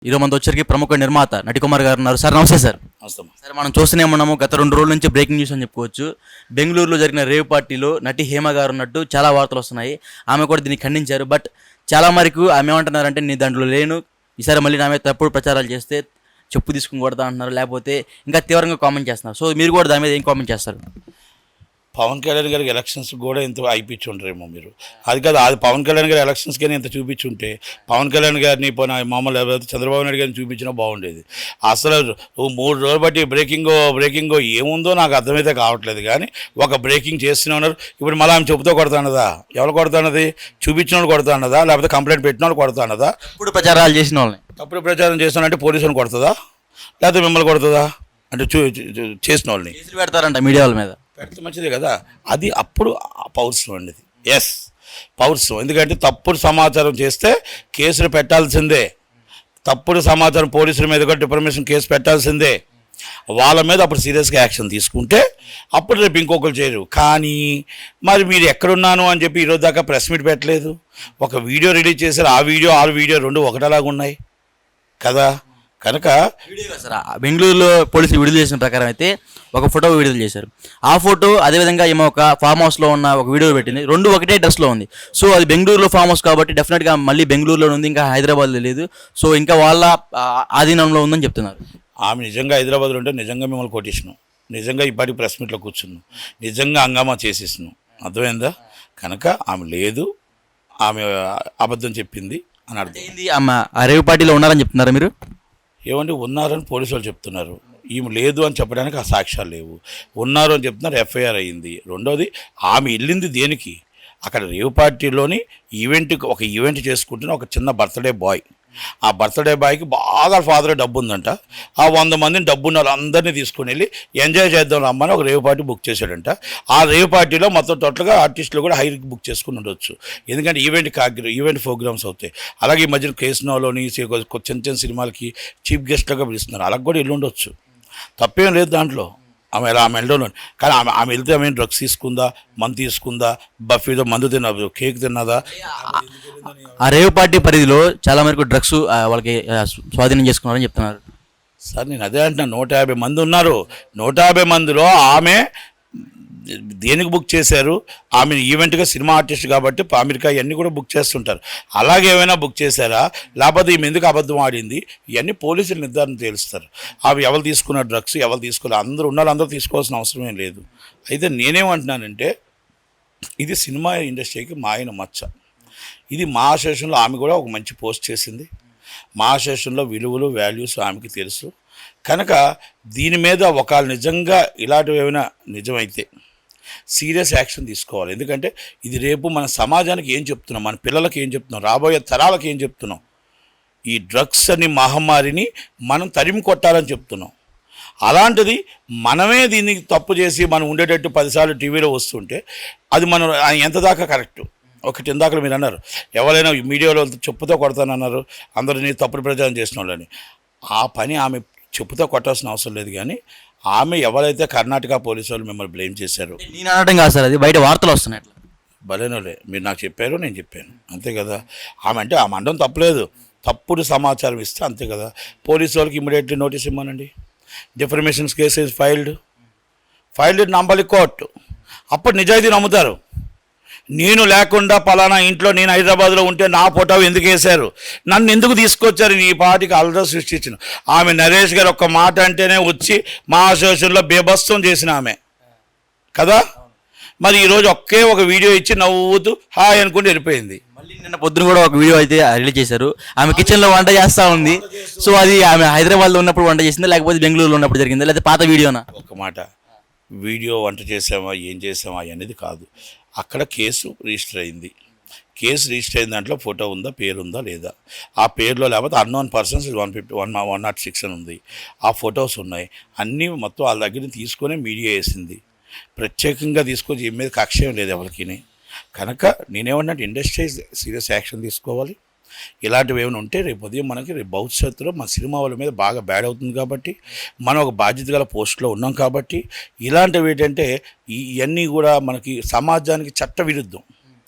ఈరోజు మనతో వచ్చరికి ప్రముఖ నిర్మాత నటికుమార్ గారు ఉన్నారు. సార్ నమస్తే సార్. సార్ మనం చూస్తూనే ఉన్నాము, గత 2 రోజుల నుంచి బ్రేకింగ్ న్యూస్ అని చెప్పుకోవచ్చు. బెంగళూరులో జరిగిన రేవ్ పార్టీలో నటి హేమ గారు ఉన్నట్టు చాలా వార్తలు వస్తున్నాయి. ఆమె కూడా దీన్ని ఖండించారు. బట్ చాలా వరకు ఆమె ఏమంటున్నారంటే నేను దాంట్లో లేను, ఈసారి మళ్ళీ నా మీద తప్పుడు ప్రచారాలు చేస్తే చెప్పు తీసుకుని కొడతా అంటున్నారు, లేకపోతే ఇంకా తీవ్రంగా కామెంట్ చేస్తున్నారు. సో మీరు కూడా దాని మీద ఏం కామెంట్ చేస్తారు? పవన్ కళ్యాణ్ గారికి ఎలక్షన్స్ కూడా ఇంత అయిపించుంటారేమో మీరు. అది కాదు, అది పవన్ కళ్యాణ్ గారి ఎలక్షన్స్కి ఇంత చూపించుంటే పవన్ కళ్యాణ్ గారిని మామూలు లేకపోతే చంద్రబాబు నాయుడు గారిని చూపించినా బాగుండేది. అసలు 3 రోజులు బట్టి బ్రేకింగ్ ఏముందో నాకు అర్థమైతే కావట్లేదు. కానీ ఒక బ్రేకింగ్ చేస్తూనే ఉన్నారు. ఇప్పుడు మళ్ళీ ఆమె చెబుతూ కొడతానదా? ఎవరు కొడతానది? చూపించిన వాళ్ళు కొడతానదా, లేకపోతే కంప్లైంట్ పెట్టిన వాళ్ళు కొడతానదా? ఇప్పుడు ప్రచారాలు చేసిన వాళ్ళని తప్పుడు ప్రచారం చేస్తానంటే పోలీసులను కొడుతుందా, లేకపోతే మిమ్మల్ని కొడుతుందా? అంటే చేసిన వాళ్ళని కేసులు పెడతారంట మీడియా వాళ్ళ మీద. పెడితే మంచిదే కదా. అది అప్పుడు పౌరుషం అండి. ఎస్, పౌరుషం. ఎందుకంటే తప్పుడు సమాచారం చేస్తే కేసులు పెట్టాల్సిందే. తప్పుడు సమాచారం పోలీసుల మీద కూడా డిఫర్మేషన్ కేసు పెట్టాల్సిందే. వాళ్ళ మీద అప్పుడు సీరియస్గా యాక్షన్ తీసుకుంటే అప్పుడు రేపు ఇంకొకరు చేయరు. కానీ మరి మీరు ఎక్కడున్నాను అని చెప్పి ఈరోజు దాకా ప్రెస్ మీట్ పెట్టలేదు. ఒక వీడియో రిలీజ్ చేశారు. ఆ వీడియో 2 ఒకటేలాగా ఉన్నాయి కదా. కనుక సార్ బెంగళూరులో పోలీసులు విడుదల చేసిన ప్రకారం అయితే ఒక ఫోటో విడుదల చేశారు. ఆ ఫోటో అదేవిధంగా ఏమో ఒక ఫామ్ హౌస్లో ఉన్న ఒక వీడియో పెట్టింది. 2 ఒకటే డ్రెస్లో ఉంది. సో అది బెంగళూరులో ఫామ్ హౌస్ కాబట్టి డెఫినెట్గా మళ్ళీ బెంగళూరులో ఉంది, ఇంకా హైదరాబాద్లో లేదు. సో ఇంకా వాళ్ళ ఆధీనంలో ఉందని చెప్తున్నారు. ఆమె నిజంగా హైదరాబాద్లో ఉంటే నిజంగా మిమ్మల్ని కొట్టించినాం, నిజంగా ఇప్పటికి ప్రెస్ మీట్లో కూర్చున్నాం, నిజంగా హంగామా చేసేసినాం. అర్థమైందా? కనుక ఆమె లేదు, ఆమె అబద్ధం చెప్పింది అని అర్థం. ఏంది ఆమె ఆ రేవ్ పార్టీలో ఉన్నారని చెప్తున్నారా మీరు? ఏమంటే ఉన్నారని పోలీసు వాళ్ళు చెప్తున్నారు. ఈమె లేదు అని చెప్పడానికి ఆ సాక్ష్యాలు లేవు. ఉన్నారు అని చెప్తున్నారు. ఎఫ్ఐఆర్ అయ్యింది. రెండోది, ఆమె వెళ్ళింది దేనికి? అక్కడ రేవ్ పార్టీలోని ఒక ఈవెంట్ చేసుకుంటున్న ఒక చిన్న బర్త్డే బాయ్. ఆ బర్త్డే బాయ్కి బాగా ఫాదర్ డబ్బు ఉందంట. ఆ 100 మందిని డబ్బున్న వాళ్ళందరినీ తీసుకుని వెళ్ళి ఎంజాయ్ చేద్దాం రమ్మని ఒక రేవ్ పార్టీ బుక్ చేశాడంట. ఆ రేవ్ పార్టీలో మొత్తం టోటల్గా ఆర్టిస్టులు కూడా హైర్కి బుక్ చేసుకుని ఉండొచ్చు. ఎందుకంటే ఈవెంట్ ప్రోగ్రామ్స్ అవుతాయి. అలాగే ఈ మధ్యన కేసునోలోని చిన్న సినిమాలకి చీఫ్ గెస్ట్లుగా పిలుస్తున్నారు. అలాగ కూడా ఇల్లు ఉండొచ్చు, తప్పేం లేదు దాంట్లో. ఆమె వెళ్ళడం కానీ ఆమె వెళ్తే ఆమె డ్రగ్స్ తీసుకుందా, మందు తీసుకుందా, బఫీలో మందు తిన్నదా, కేక్ తిన్నదా? ఆ రేవ్ పార్టీ పరిధిలో చాలా వరకు డ్రగ్స్ వాళ్ళకి స్వాధీనం చేసుకున్నారని చెప్తున్నారు. సార్ నేను అదే అంటున్నాను. 150 మంది ఉన్నారు. 150 మందిలో ఆమె దేనికి బుక్ చేశారు? ఆమె ఈవెంట్గా సినిమా ఆర్టిస్ట్ కాబట్టి అమెరికా ఇవన్నీ కూడా బుక్ చేస్తుంటారు. అలాగే ఏమైనా బుక్ చేశారా, లేకపోతే ఈమె ఎందుకు అబద్ధం ఆడింది? ఇవన్నీ పోలీసులు నిర్ధారణ తేలుస్తారు. అవి ఎవరు తీసుకున్న డ్రగ్స్, ఎవరు తీసుకోవాలి, అందరూ తీసుకోవాల్సిన అవసరమేం లేదు. అయితే నేనేమంటున్నానంటే ఇది సినిమా ఇండస్ట్రీకి మాయన మచ్చ. ఇది మా అసోసియేషన్లో ఆమె కూడా ఒక మంచి పోస్ట్ చేసింది. మా అసోసియేషన్లో విలువలు, వాల్యూస్ ఆమెకి తెలుసు. కనుక దీని మీద ఒకవేళ నిజంగా ఇలాంటివి ఏమైనా నిజమైతే సీరియస్ యాక్షన్ తీసుకోవాలి. ఎందుకంటే ఇది రేపు మన సమాజానికి ఏం చెప్తున్నాం, మన పిల్లలకి ఏం చెప్తున్నాం, రాబోయే తరాలకు ఏం చెప్తున్నాం? ఈ డ్రగ్స్ అని మహమ్మారిని మనం తరిమి కొట్టాలని చెప్తున్నాం. అలాంటిది మనమే దీన్ని తప్పు చేసి మనం ఉండేటట్టు 10 సార్లు టీవీలో వస్తుంటే అది మనం ఎంత దాకా కరెక్టు? ఒకటి ఇందాక మీరు అన్నారు, ఎవరైనా మీడియాలో చెప్పుతో కొడతానన్నారు, అందరినీ తప్పుడు ప్రచారం చేసిన వాళ్ళని. ఆ పని ఆమె చెప్పుతో కొట్టాల్సిన అవసరం లేదు. కానీ ఆమె ఎవరైతే కర్ణాటక పోలీసు వాళ్ళు మిమ్మల్ని బ్లేమ్ చేశారు, నేను అనడం కాదు సార్, అది బయట వార్తలు వస్తున్నాయి. భలేనోలే, మీరు నాకు చెప్పారు, నేను చెప్పాను, అంతే కదా. ఆమె అనడం తప్పలేదు. తప్పుడు సమాచారం ఇస్తే అంతే కదా. పోలీసు వాళ్ళకి ఇమ్మీడియట్లీ నోటీస్ ఇవ్వమనండి. డిఫర్మేషన్ కేసు ఇస్ ఫైల్డ్ నంబలి కోర్టు. అప్పుడు నిజాయితీ నమ్ముతారు. నేను లేకుండా పలానా ఇంట్లో నేను హైదరాబాద్లో ఉంటే నా ఫోటో ఎందుకు వేశారు, నన్ను ఎందుకు తీసుకొచ్చారు, నీ పార్టీకి అల్లరి సృష్టించిన ఆమె నరేష్ గారు ఒక్క మాట అంటేనే వచ్చి మా అసోసియేషన్లో బేబస్తం చేసిన ఆమె కదా. మరి ఈరోజు ఒక వీడియో ఇచ్చి నవ్వుతూ హాయ్ అనుకుంటూ వెళ్ళిపోయింది. మళ్ళీ నిన్న పొద్దున కూడా ఒక వీడియో అయితే రిలీజ్ చేశారు. ఆమె కిచెన్లో వంట చేస్తూ ఉంది. సో అది ఆమె హైదరాబాద్లో ఉన్నప్పుడు వంట చేసిందా, లేకపోతే బెంగళూరులో ఉన్నప్పుడు జరిగిందా, లేకపోతే పాత వీడియోనా? ఒక మాట, వీడియో వంట చేసామా ఏం చేసామా అనేది కాదు. అక్కడ కేసు రిజిస్టర్ అయింది. కేసు రిజిస్టర్ అయిన దాంట్లో ఫోటో ఉందా, పేరుందా లేదా? ఆ పేరులో లేకపోతే అన్నోన్ పర్సన్స్ 106 అని ఉంది. ఆ ఫొటోస్ ఉన్నాయి. అన్నీ మొత్తం వాళ్ళ దగ్గర తీసుకొని మీడియా వేసింది. ప్రత్యేకంగా తీసుకొని ఈ మీద కక్షం లేదు ఎవరికి. కనుక నేనేమన్నా ఇండస్ట్రీ సీరియస్ యాక్షన్ తీసుకోవాలి. ఇలాంటివి ఏమైనా ఉంటే రేపు ఉదయం రేపు భవిష్యత్తులో మన సినిమా వాళ్ళ మీద బాగా బ్యాడ్ అవుతుంది. కాబట్టి మనం ఒక బాధ్యత గల పోస్ట్లో ఉన్నాం. కాబట్టి ఇలాంటివి ఏంటంటే ఇవన్నీ కూడా మనకి సమాజానికి చట్ట విరుద్ధం.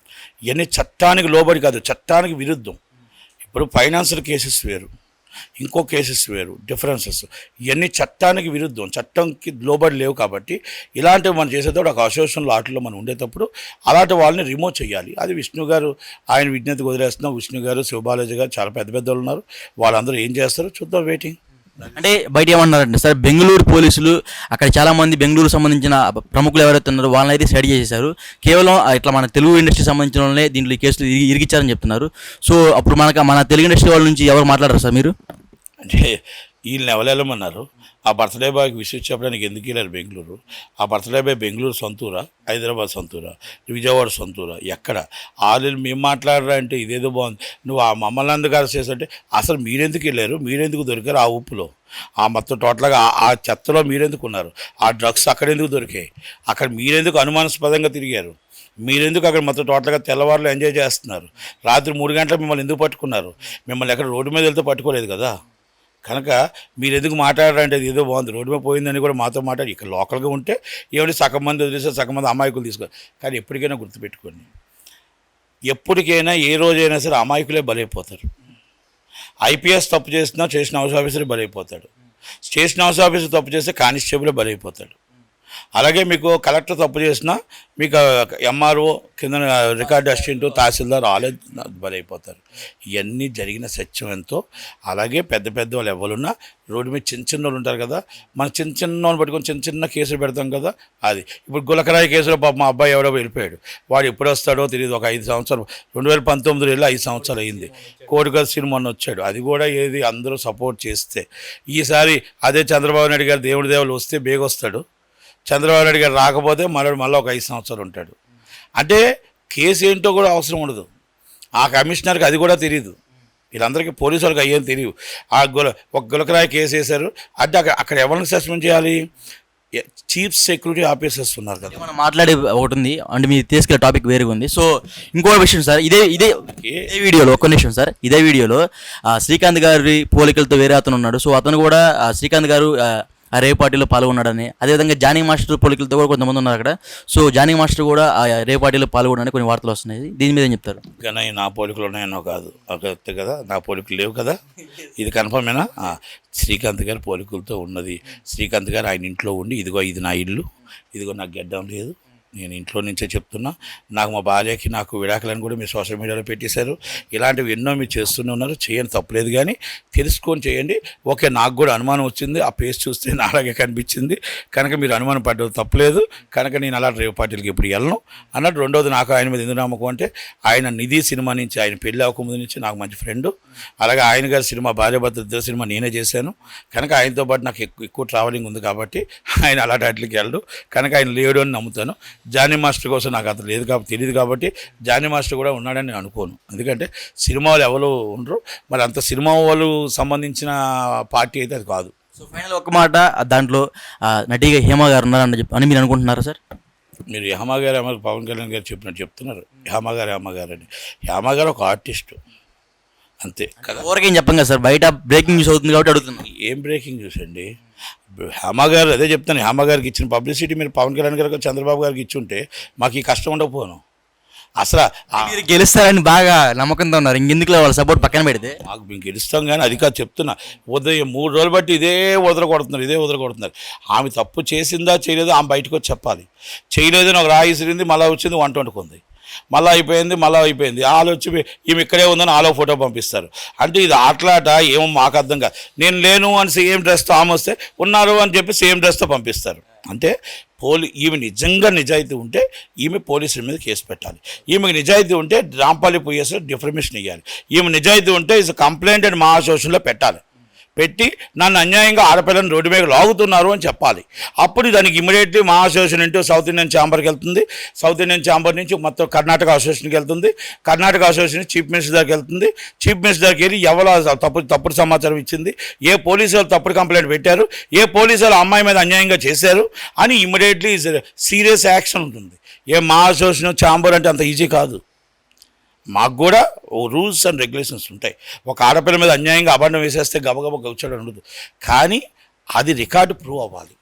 ఇవన్నీ చట్టానికి లోబడి కాదు, చట్టానికి విరుద్ధం. ఇప్పుడు ఫైనాన్షియల్ కేసెస్ వేరు, ఇంకో కేసెస్ వేరు, డిఫరెన్సెస్. ఇవన్నీ చట్టానికి విరుద్ధం, చట్టంకి లోబడి లేవు. కాబట్టి ఇలాంటివి మనం చేసేటప్పుడు ఒక అసోసియేషన్లో వాటిలో మనం ఉండేటప్పుడు అలాంటి వాళ్ళని రిమూవ్ చేయాలి. అది విష్ణు గారు ఆయన విజ్ఞతకు వదిలేస్తున్నాం. విష్ణు గారు, శివబాలాజీ గారు చాలా పెద్ద పెద్ద వాళ్ళు ఉన్నారు. వాళ్ళందరూ ఏం చేస్తారో చూద్దాం, వెయిటింగ్. అంటే బయట ఏమన్నారంటే సార్, బెంగళూరు పోలీసులు అక్కడ చాలా మంది బెంగళూరు సంబంధించిన ప్రముఖులు ఎవరైతే ఉన్నారో వాళ్ళని అయితే స్టడీ చేసేశారు. కేవలం ఇట్లా మన తెలుగు ఇండస్ట్రీ సంబంధించిన వాళ్ళనే దీంట్లో ఈ కేసులు ఇరిగిచ్చారని చెప్తున్నారు. సో అప్పుడు మన తెలుగు ఇండస్ట్రీ వాళ్ళ నుంచి ఎవరు మాట్లాడారు సార్ మీరు? అంటే వీళ్ళని ఎవరెళ్ళమన్నారు? ఆ బర్త్డే బాయ్కి విషయం చెప్పడానికి ఎందుకు వెళ్ళారు బెంగళూరు? ఆ బర్త్డే బాయ్ బెంగళూరు సొంతూరా, హైదరాబాద్ సొంతూరా, విజయవాడ సొంతూరా, ఎక్కడ? వాళ్ళు మేము మాట్లాడరా అంటే ఇదేదో బాగుంది, నువ్వు ఆ మమ్మల్ని అందుకు అరెస్ట్ చేస్తుంటే అసలు మీరెందుకు వెళ్ళారు, మీరెందుకు దొరికారు ఆ ఉప్పులో, ఆ మొత్తం టోటల్గా ఆ చెత్తలో మీరెందుకు ఉన్నారు, ఆ డ్రగ్స్ అక్కడ ఎందుకు దొరికాయి, అక్కడ మీరెందుకు అనుమానాస్పదంగా తిరిగారు, మీరెందుకు అక్కడ మొత్తం టోటల్గా తెల్లవారులు ఎంజాయ్ చేస్తున్నారు, రాత్రి 3 గంటలకు మిమ్మల్ని ఎందుకు పట్టుకున్నారు, మిమ్మల్ని ఎక్కడ రోడ్డు మీద వెళ్తే పట్టుకోలేదు కదా. కనుక మీరు ఎందుకు మాట్లాడారంటే అది ఏదో బాగుంది, రోడ్డు మీద పోయిందని కూడా మాతో మాట్లాడి ఇక్కడ లోకల్గా ఉంటే ఏమిటి సగం మంది వదిలేసారు, సగం మంది అమాయకులు తీసుకో. కానీ ఎప్పటికైనా గుర్తుపెట్టుకోండి, ఎప్పటికైనా ఏ రోజైనా సరే అమాయకులే బలైపోతారు. ఐపీఎస్ తప్పు చేసిన హౌస్ ఆఫీసర్ బలైపోతాడు, స్టేషన్ హౌస్ ఆఫీసర్ తప్పు చేస్తే కానిస్టేబులే బలైపోతాడు. అలాగే మీకు కలెక్టర్ తప్పు చేసినా మీకు ఎంఆర్ఓ కింద రికార్డు అసిస్టెంట్, తహసీల్దార్ ఆలే బలైపోతారు. ఇవన్నీ జరిగిన సత్యం ఎంతో. అలాగే పెద్ద పెద్ద వాళ్ళు ఎవరున్నా రోడ్డు మీద చిన్న వాళ్ళు ఉంటారు కదా, మన చిన్న వాళ్ళు పట్టుకొని చిన్న కేసులు పెడతాం కదా. అది ఇప్పుడు గులకరాయి కేసులో పాప మా అబ్బాయి ఎవడో వెళ్ళిపోయాడు, వాడు ఎప్పుడు వస్తాడో తెలియదు. ఒక 5 సంవత్సరాలు 2019 వెళ్ళి 5 సంవత్సరాలు అయింది. కోడికల్ సినిమా వచ్చాడు, అది కూడా ఏది అందరూ సపోర్ట్ చేస్తే. ఈసారి అదే చంద్రబాబు నాయుడు గారు దేవుడి దేవుళ్ళు వస్తే బేగొస్తాడు, చంద్రబాబు నాయుడు గారు రాకపోతే మళ్ళీ ఒక 5 సంవత్సరాలు ఉంటాడు. అంటే కేసు ఏంటో కూడా అవసరం ఉండదు. ఆ కమిషనర్కి అది కూడా తెలియదు, వీళ్ళందరికీ పోలీసు వాళ్ళకి అయ్యేం తెలియదు. ఒక గులకరాయి కేసు వేశారు అంటే అక్కడ ఎవరిని సస్పెండ్ చేయాలి? చీఫ్ సెక్యూరిటీ ఆఫీసర్స్ ఉన్నారు కదా. మనం మాట్లాడే ఒకటి ఉంది అంటే మీరు తీసుకెళ్ళే టాపిక్ వేరుగా ఉంది. సో ఇంకో విషయం సార్, ఇదే వీడియోలో ఒక్క నిమిషం సార్, ఇదే వీడియోలో శ్రీకాంత్ గారి పోలికలతో వేరే అతను ఉన్నాడు. సో అతను కూడా శ్రీకాంత్ గారు ఆ రేవ్ పార్టీలో పాల్గొన్నాడని, అదేవిధంగా జానీ మాస్టర్ పోలికలతో కూడా కొంతమంది ఉన్నారు అక్కడ. సో జానీ మాస్టర్ కూడా ఆ రేవ్ పార్టీలో పాల్గొనని కొన్ని వార్తలు వస్తున్నాయి. దీని మీద ఏం చెప్తారు? కానీ నా పోలికలు ఉన్నాయనో కాదు కదా, నా పోలికలు లేవు కదా, ఇది కన్ఫర్మేనా? శ్రీకాంత్ గారి పోలికలతో ఉన్నది. శ్రీకాంత్ గారు ఆయన ఇంట్లో ఉండి ఇదిగో ఇది నా ఇల్లు, ఇదిగో నాకు గెడ్డం లేదు, నేను ఇంట్లో నుంచే చెప్తున్నా, నాకు మా భార్యకి నాకు విడాకులను కూడా మీరు సోషల్ మీడియాలో పెట్టేశారు, ఇలాంటివి ఎన్నో మీరు చేస్తూనే ఉన్నారు, చేయండి తప్పలేదు. కానీ తెలుసుకొని చేయండి. ఓకే, నాకు కూడా అనుమానం వచ్చింది, ఆ పేస్ చూస్తే నాలాగే కనిపించింది కనుక మీరు అనుమానం పడ్డది తప్పలేదు, కనుక నేను అలా రేవ్ పార్టీలకి ఇప్పుడు వెళ్ళను అన్నట్టు. రెండోది, నాకు ఆయన మీద ఎందుకు నమ్మకం అంటే ఆయన నిధి సినిమా నుంచి, ఆయన పెళ్ళి అవ్వకముందు నుంచి నాకు మంచి ఫ్రెండు. అలాగే ఆయన గారి సినిమా భార్యాభర్త ఇద్దరు సినిమా నేనే చేశాను కనుక ఆయనతో పాటు నాకు ఎక్కువ ట్రావెలింగ్ ఉంది కాబట్టి ఆయన అలాంటి వాటికి వెళ్ళడు కనుక ఆయన లేడు అని నమ్ముతాను. జానీ మాస్టర్ కోసం నాకు అతను లేదు కాబట్టి తెలియదు కాబట్టి జానీ మాస్టర్ కూడా ఉన్నాడని నేను అనుకోను. ఎందుకంటే సినిమా వాళ్ళు ఎవరు ఉండరు, మరి అంత సినిమా వాళ్ళు సంబంధించిన పార్టీ అయితే అది కాదు. సో ఫైనల్ ఒక మాట, దాంట్లో నటిగా హేమ గారు ఉన్నారని అని మీరు అనుకుంటున్నారా సార్? మీరు హేమ గారు పవన్ కళ్యాణ్ గారు చెప్పినట్టు చెప్తున్నారు. హేమ గారు అని, హేమ గారు ఒక ఆర్టిస్టు అంతే కదా. ఎవరికేం చెప్పండి కదా సార్, బయట బ్రేకింగ్ న్యూస్ అవుతుంది కాబట్టి అడుగుతున్నాను. ఏం బ్రేకింగ్ న్యూస్ అండి? హేమ గారు అదే చెప్తాను, హేమ గారికి ఇచ్చిన పబ్లిసిటీ మీరు పవన్ కళ్యాణ్ గారికి చంద్రబాబు గారికి ఇచ్చి ఉంటే మాకు ఈ కష్టం ఉండకపోను. అసలు మీరు గెలుస్తారని బాగా నమ్మకంతో ఉన్నారు, ఇంకెందుకు వాళ్ళ సపోర్ట్ పక్కన పెడితే. మాకు మేము గెలుస్తాం కానీ అది కాదు చెప్తున్నా. ఉదయం 3 రోజులు బట్టి ఇదే వదలకొడుతున్నారు. ఆమె తప్పు చేసిందా చేయలేదో ఆమె బయటకు వచ్చి చెప్పాలి. చేయలేదని ఒక రాయి ఇసిరింది, మళ్ళీ వచ్చింది వంట వండుకుంది, మళ్ళీ అయిపోయింది. వాళ్ళు వచ్చి ఈమె ఇక్కడే ఉందని ఆలో ఫోటో పంపిస్తారు. అంటే ఇది ఆటలాట ఏమో మాకు అర్థం కాదు. నేను లేను అని సేమ్ డ్రెస్తో ఆమె వస్తే ఉన్నారు అని చెప్పి సేమ్ డ్రెస్తో పంపిస్తారు. అంటే ఈమె నిజంగా నిజాయితీ ఉంటే ఈమె పోలీసుల మీద కేసు పెట్టాలి. ఈమెకు నిజాయితీ ఉంటే రాంపల్లి పోయేసి డిఫర్మేషన్ ఇవ్వాలి. ఈమె నిజాయితీ ఉంటే ఇస్ కంప్లైంట్ అండ్ మహాసోషన్లో పెట్టాలి. పెట్టి నన్ను అన్యాయంగా ఆడపిల్లని రోడ్డు మీద లాగుతున్నారు అని చెప్పాలి. అప్పుడు దానికి ఇమీడియట్లీ మా అసోసియేషన్ ఇంటూ సౌత్ ఇండియన్ ఛాంబర్కి వెళ్తుంది. సౌత్ ఇండియన్ ఛాంబర్ నుంచి మొత్తం కర్ణాటక అసోసియేషన్కి వెళ్తుంది. కర్ణాటక అసోసియేషన్ చీఫ్ మినిస్టర్ దగ్గరికి వెళ్తుంది. చీఫ్ మినిస్టర్ దగ్గరికి వెళ్ళి ఎవరు తప్పుడు సమాచారం ఇచ్చింది, ఏ పోలీసు వాళ్ళు తప్పుడు కంప్లైంట్ పెట్టారు, ఏ పోలీసు వాళ్ళు అమ్మాయి మీద అన్యాయంగా చేశారు అని ఇమీడియట్లీ సీరియస్ యాక్షన్ ఉంటుంది. ఏ మా అసోసియేషన్ ఛాంబర్ అంటే అంత ఈజీ కాదు. మాకు కూడా రూల్స్ అండ్ రెగ్యులేషన్స్ ఉంటాయి. ఒక ఆడపిల్ల మీద అన్యాయంగా అబద్ధం వేసేస్తే గబగబ గౌచడం ఉండదు. కానీ అది రికార్డు ప్రూవ్ అవ్వాలి.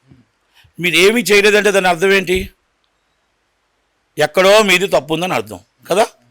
మీరు ఏమీ చేయలేదంటే దాని అర్థం ఏంటి? ఎక్కడో మీది తప్పు ఉందని అర్థం కదా.